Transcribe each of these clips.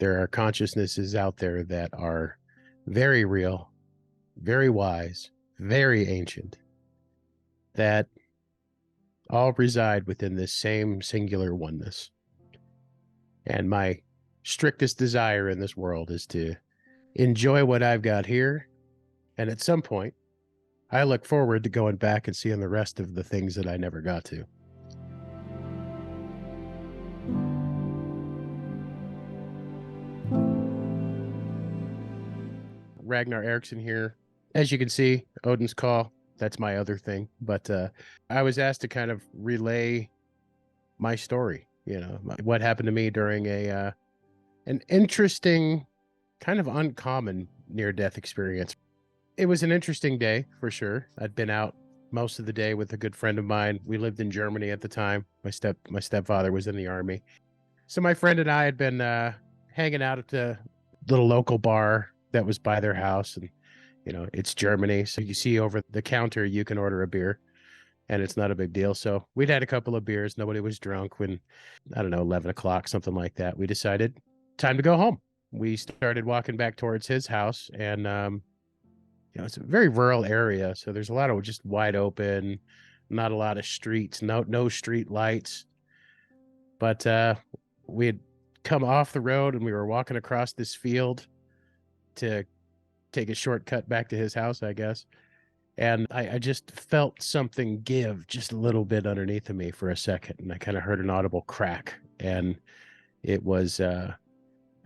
There are consciousnesses out there that are very real, very wise, very ancient, that all reside within this same singular oneness. And my strictest desire in this world is to enjoy what I've got here. And at some point, I look forward to going back and seeing the rest of the things that I never got to. Ragnar Eriksson here. As you can see, Odin's Call, that's my other thing. But I was asked to kind of relay my story, what happened to me during an interesting, kind of uncommon near-death experience. It was an interesting day, for sure. I'd been out most of the day with a good friend of mine. We lived in Germany at the time. My stepfather was in the army. So my friend and I had been hanging out at the little local bar that was by their house. And, it's Germany. So you see over the counter, you can order a beer and it's not a big deal. So we'd had a couple of beers. Nobody was drunk when, I don't know, 11 o'clock, something like that. We decided time to go home. We started walking back towards his house, and it's a very rural area, so there's a lot of just wide open, not a lot of streets, no street lights. But we had come off the road and we were walking across this field to take a shortcut back to his house, I guess. And I just felt something give just a little bit underneath of me for a second, and I kind of heard an audible crack. And it was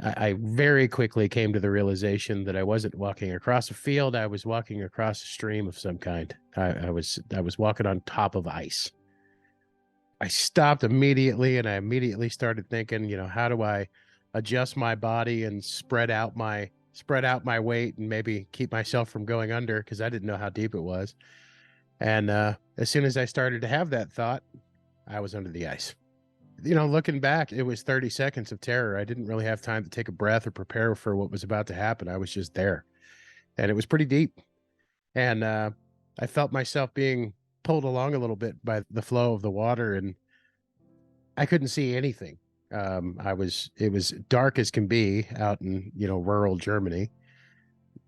I very quickly came to the realization that I wasn't walking across a field. I was walking across a stream of some kind. I was walking on top of ice. I stopped immediately, and I immediately started thinking, how do I adjust my body and spread out my weight and maybe keep myself from going under, because I didn't know how deep it was. And as soon as I started to have that thought, I was under the ice. Looking back, it was 30 seconds of terror. I didn't really have time to take a breath or prepare for what was about to happen. I was just there, and it was pretty deep. And I felt myself being pulled along a little bit by the flow of the water, and I couldn't see anything. It was dark as can be out in, rural Germany.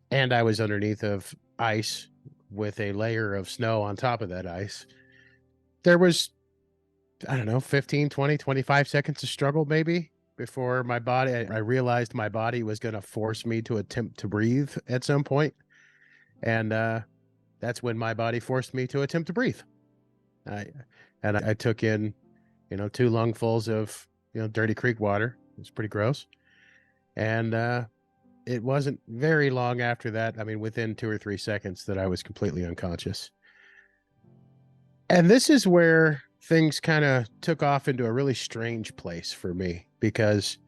And I was underneath of ice with a layer of snow on top of that ice. There was, I don't know, 15, 20, 25 seconds of struggle maybe before I realized my body was going to force me to attempt to breathe at some point. And that's when my body forced me to attempt to breathe. I took in, 2 lungfuls of, dirty creek water. It was pretty gross. And it wasn't very long after that, I mean, within 2 or 3 seconds, that I was completely unconscious. And this is where things kind of took off into a really strange place for me, because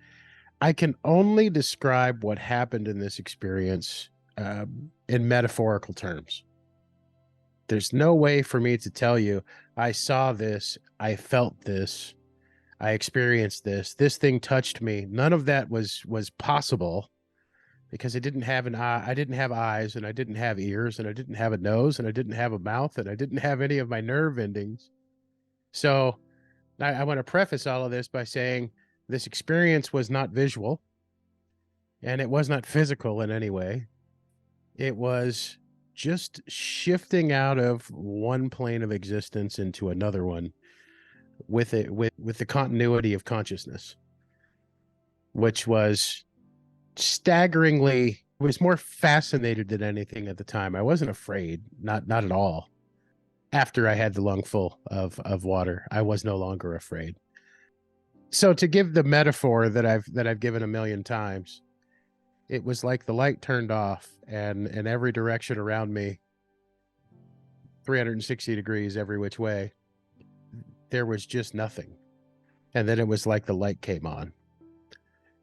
I can only describe what happened in this experience in metaphorical terms. There's no way for me to tell you, I saw this, I felt this, I experienced this thing touched me. None of that was possible, because I didn't have I didn't have eyes, and I didn't have ears, and I didn't have a nose, and I didn't have a mouth, and I didn't have any of my nerve endings. So I want to preface all of this by saying this experience was not visual, and it was not physical in any way. It was just shifting out of one plane of existence into another one with the continuity of consciousness, which was staggeringly, I was more fascinated than anything at the time. I wasn't afraid, not at all. After I had the lungful of water, I was no longer afraid. So to give the metaphor that I've given a million times, it was like the light turned off, and in every direction around me, 360 degrees every which way, there was just nothing. And then it was like the light came on.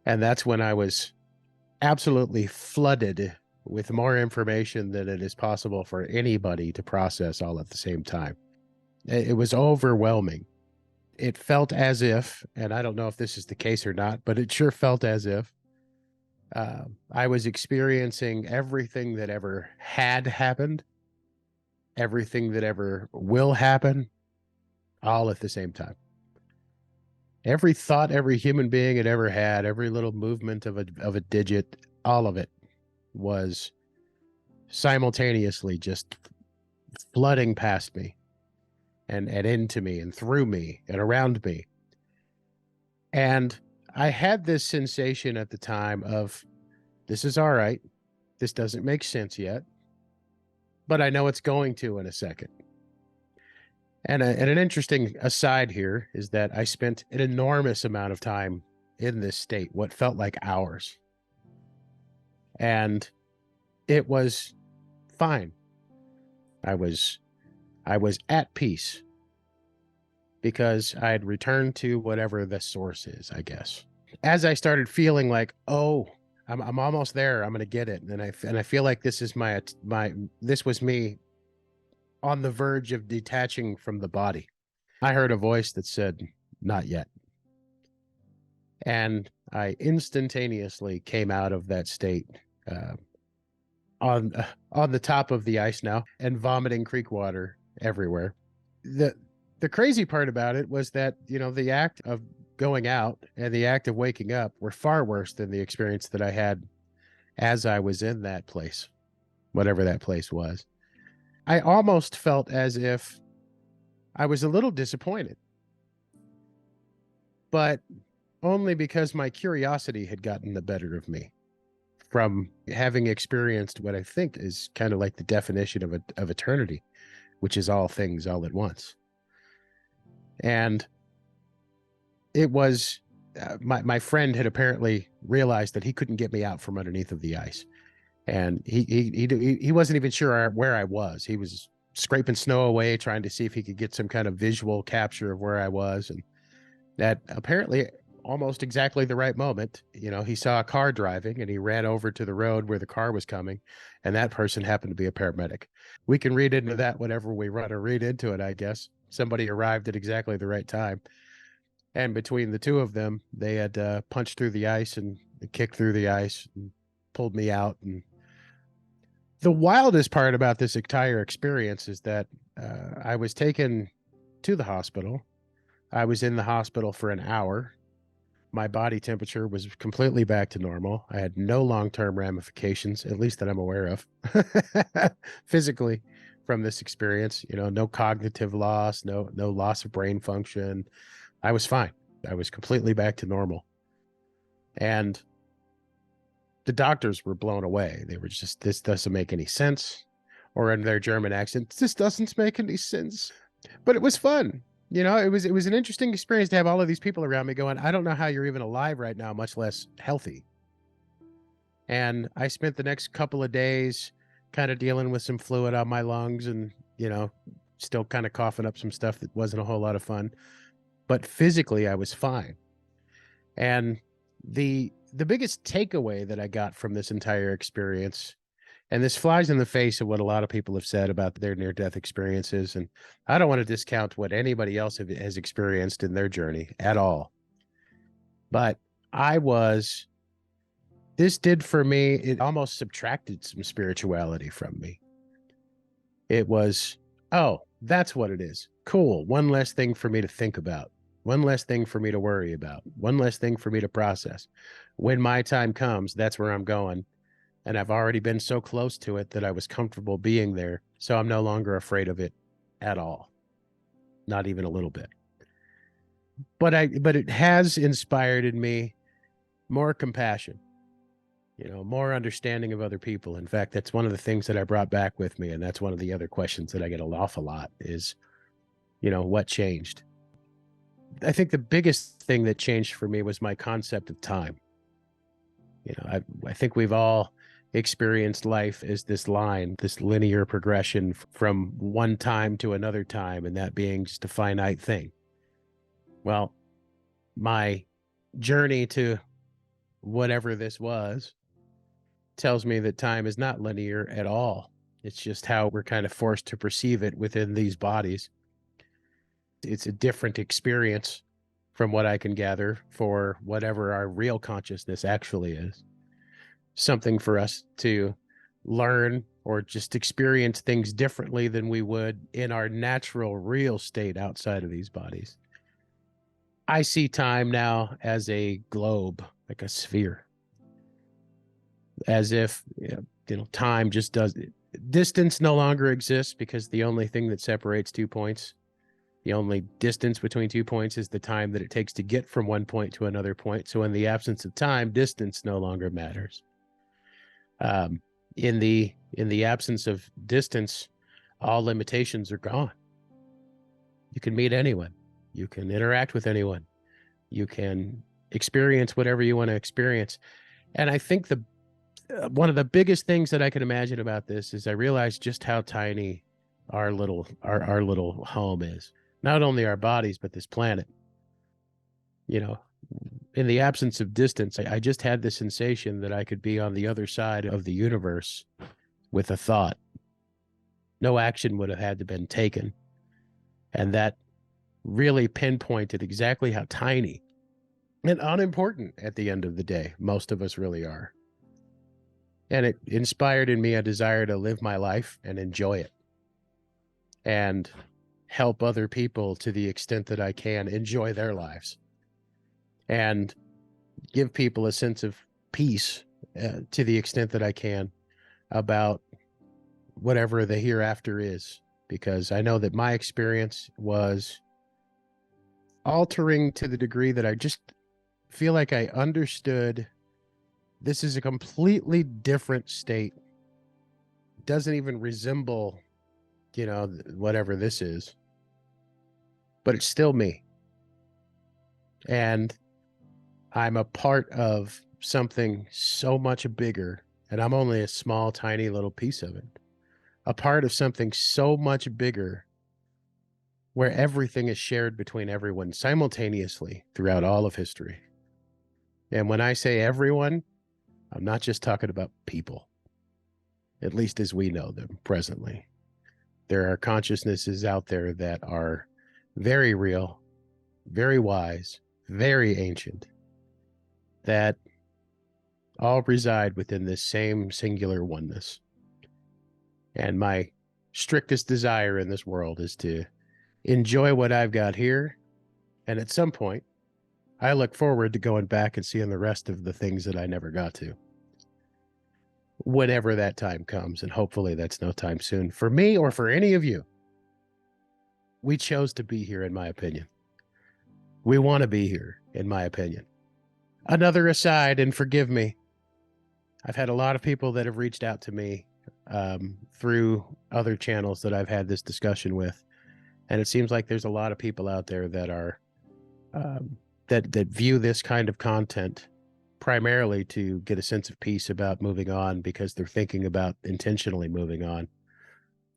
And that's when I was absolutely flooded with more information than it is possible for anybody to process all at the same time. It was overwhelming. It felt as if, and I don't know if this is the case or not, but it sure felt as if I was experiencing everything that ever had happened, everything that ever will happen, all at the same time. Every thought every human being had ever had, every little movement of a digit, all of it was simultaneously just flooding past me and into me and through me and around me. And I had this sensation at the time of, this is all right. This doesn't make sense yet, but I know it's going to in a second. And an interesting aside here is that I spent an enormous amount of time in this state, what felt like hours. And it was fine. I was at peace because I had returned to whatever the source is, I guess. As I started feeling like, oh, I'm almost there, I'm gonna get it, and I feel like this is this was me on the verge of detaching from the body. I heard a voice that said, "Not yet," and I instantaneously came out of that state, on the top of the ice now and vomiting creek water everywhere. The crazy part about it was that, the act of going out and the act of waking up were far worse than the experience that I had as I was in that place, whatever that place was. I almost felt as if I was a little disappointed, but only because my curiosity had gotten the better of me from having experienced what I think is kind of like the definition of eternity, which is all things all at once. And it was my friend had apparently realized that he couldn't get me out from underneath of the ice, and he wasn't even sure where I was. He was scraping snow away, trying to see if he could get some kind of visual capture of where I was, and that apparently almost exactly the right moment, he saw a car driving and he ran over to the road where the car was coming, and that person happened to be a paramedic. We can read into that whatever we want to read into it, I guess. Somebody arrived at exactly the right time. And between the two of them, they had punched through the ice and kicked through the ice and pulled me out. And the wildest part about this entire experience is that I was taken to the hospital. I was in the hospital for an hour. My body temperature was completely back to normal. I had no long-term ramifications, at least that I'm aware of, physically from this experience. No cognitive loss, no loss of brain function. I was fine. I was completely back to normal. And the doctors were blown away. They were just, this doesn't make any sense. Or in their German accent, this doesn't make any sense. But it was fun. It was an interesting experience to have all of these people around me going, I don't know how you're even alive right now, much less healthy. And I spent the next couple of days kind of dealing with some fluid on my lungs and, still kind of coughing up some stuff that wasn't a whole lot of fun. But physically, I was fine. And the biggest takeaway that I got from this entire experience, and this flies in the face of what a lot of people have said about their near-death experiences, and I don't want to discount what anybody else has experienced in their journey at all. But this did for me, it almost subtracted some spirituality from me. It was, oh, that's what it is. Cool. One less thing for me to think about. One less thing for me to worry about. One less thing for me to process. When my time comes, that's where I'm going. And I've already been so close to it that I was comfortable being there. So I'm no longer afraid of it at all. Not even a little bit. But it has inspired in me more compassion, more understanding of other people. In fact, that's one of the things that I brought back with me. And that's one of the other questions that I get an awful lot is, what changed? I think the biggest thing that changed for me was my concept of time. I think we've all experienced life as this line, this linear progression from one time to another time, and that being just a finite thing. Well, my journey to whatever this was tells me that time is not linear at all. It's just how we're kind of forced to perceive it within these bodies. It's a different experience from what I can gather for whatever our real consciousness actually is. Something for us to learn or just experience things differently than we would in our natural real state outside of these bodies. I see time now as a globe, like a sphere, as if, time just does. Distance no longer exists because the only thing that separates 2 points, the only distance between 2 points, is the time that it takes to get from one point to another point. So in the absence of time, distance no longer matters. In the absence of distance, all limitations are gone. You can meet anyone. You can interact with anyone. You can experience whatever you want to experience. And I think one of the biggest things that I can imagine about this is I realize just how tiny our little home is. Not only our bodies, but this planet. In the absence of distance, I just had the sensation that I could be on the other side of the universe with a thought. No action would have had to been taken. And that really pinpointed exactly how tiny and unimportant at the end of the day most of us really are. And it inspired in me a desire to live my life and enjoy it and help other people to the extent that I can enjoy their lives and give people a sense of peace to the extent that I can about whatever the hereafter is, because I know that my experience was altering to the degree that I just feel like I understood this is a completely different state. It doesn't even resemble, whatever this is, but it's still me. And I'm a part of something so much bigger, and I'm only a small, tiny little piece of it. A part of something so much bigger where everything is shared between everyone simultaneously throughout all of history. And when I say everyone, I'm not just talking about people, at least as we know them presently. There are consciousnesses out there that are very real, very wise, very ancient, that all reside within this same singular oneness. And my strictest desire in this world is to enjoy what I've got here. And at some point, I look forward to going back and seeing the rest of the things that I never got to, whenever that time comes. And hopefully that's no time soon for me or for any of you. We chose to be here, in my opinion. We want to be here, in my opinion. Another aside, and forgive me, I've had a lot of people that have reached out to me through other channels that I've had this discussion with. And it seems like there's a lot of people out there that are that view this kind of content primarily to get a sense of peace about moving on, because they're thinking about intentionally moving on.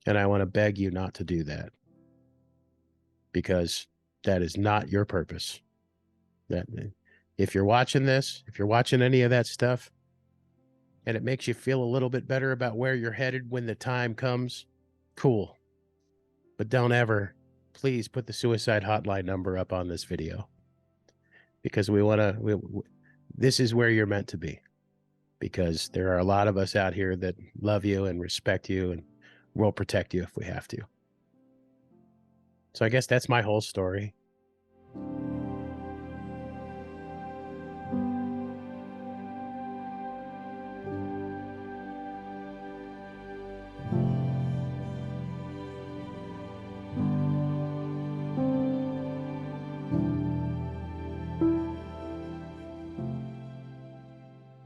And I want to beg you not to do that, because that is not your purpose. That if you're watching this, if you're watching any of that stuff, and it makes you feel a little bit better about where you're headed when the time comes, cool. But don't ever, please put the suicide hotline number up on this video, because this is where you're meant to be, because there are a lot of us out here that love you and respect you and will protect you if we have to. So I guess that's my whole story.